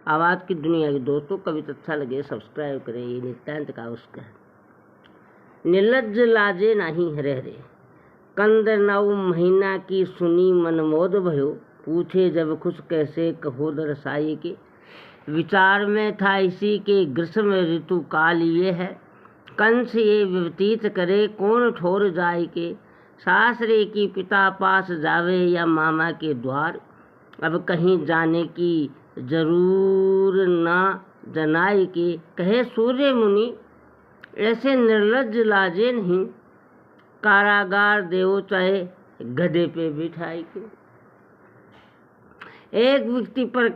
आवाज़ की दुनिया के दोस्तों, कविता अच्छा लगे सब्सक्राइब करें, ये नित्यांत का उसका। निर्लज्ज लाजे नाही हरे हरे, कंद 9 महीना की सुनी मन मोद भयो, पूछे जब खुश कैसे कहो दरसाई के, विचार में था इसी के ग्रीष्म ऋतु काल ये है, कंस ये व्यतीत करे कौन ठोर जाए के, सासरे की पिता पास जावे या मामा के द्वार, अब कहीं जाने की जरूर ना जनाई के, कहे सूर्य मुनि ऐसे निर्लज्ज लाजे नहीं, कारागार देवो चाहे गधे पे बिठाई के। एक व्यक्ति पर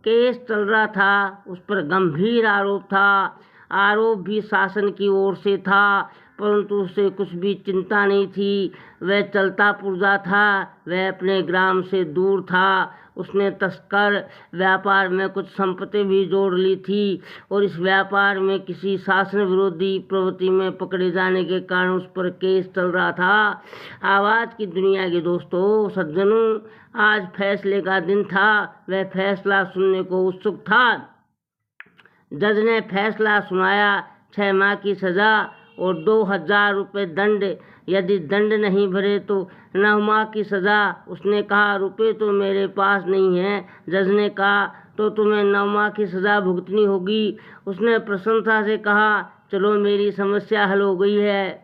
केस चल रहा था, उस पर गंभीर आरोप था। आरोप भी शासन की ओर से था, परंतु उसे कुछ भी चिंता नहीं थी। वह चलता पुर्जा था, वह अपने ग्राम से दूर था। उसने तस्कर व्यापार में कुछ संपत्ति भी जोड़ ली थी और इस व्यापार में किसी शासन विरोधी प्रवृत्ति में पकड़े जाने के कारण उस पर केस चल रहा था। आवाज़ की दुनिया के दोस्तों सज्जनों, आज फैसले का दिन था। वह फैसला सुनने को उत्सुक था। जज ने फैसला सुनाया, 6 माह की सज़ा और 2000 रुपये दंड। यदि दंड नहीं भरे तो 9 माह की सज़ा। उसने कहा, रुपये तो मेरे पास नहीं है। जज ने कहा, तो तुम्हें 9 माह की सज़ा भुगतनी होगी। उसने प्रसन्नता से कहा, चलो मेरी समस्या हल हो गई है,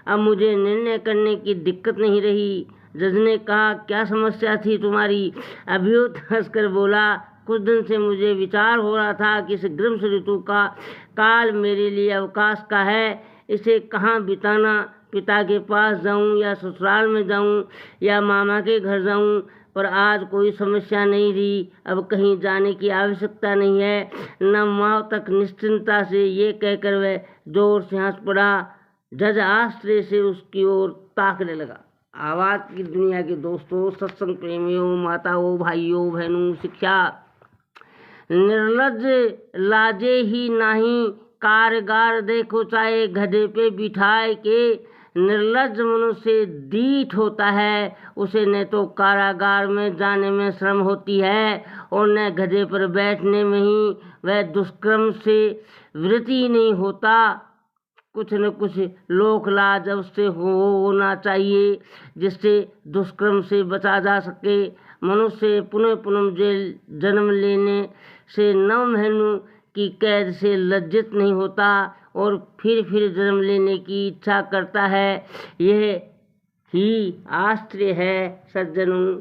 अब मुझे निर्णय करने की दिक्कत नहीं रही। जज ने कहा, क्या समस्या थी तुम्हारी? अभियुक्त हंसकर बोला, कुछ दिन से मुझे विचार हो रहा था कि इस ग्रीष्म ऋतु का काल मेरे लिए अवकाश का है। इसे कहाँ बिताना, पिता के पास जाऊं या ससुराल में जाऊं या मामा के घर जाऊं, पर आज कोई समस्या नहीं रही। अब कहीं जाने की आवश्यकता नहीं है। 9 माह तक निश्चिंता से ये कहकर वह जोर से हंस पड़ा। जज आश्चर्य से उसकी ओर ताकने लगा। आवाज़ की दुनिया के दोस्तों, सत्संग प्रेमियों, माताओं, भाइयों, बहनों, शिक्षा निर्लज्ज लाजे ही नहीं, कारगार देखो चाहे गधे पे बिठाए के। निर्लज्ज मनुष्य दीठ होता है, उसे न तो कारागार में जाने में श्रम होती है और न गधे पर बैठने में ही वह दुष्कर्म से वृत्ति नहीं होता। कुछ न कुछ लोक लाज उससे होना चाहिए जिससे दुष्कर्म से बचा जा सके। मनुष्य पुनः पुनः जेल जन्म लेने से 9 महीनों की कैद से लज्जित नहीं होता और फिर जन्म लेने की इच्छा करता है। यह ही आश्चर्य है सज्जनों।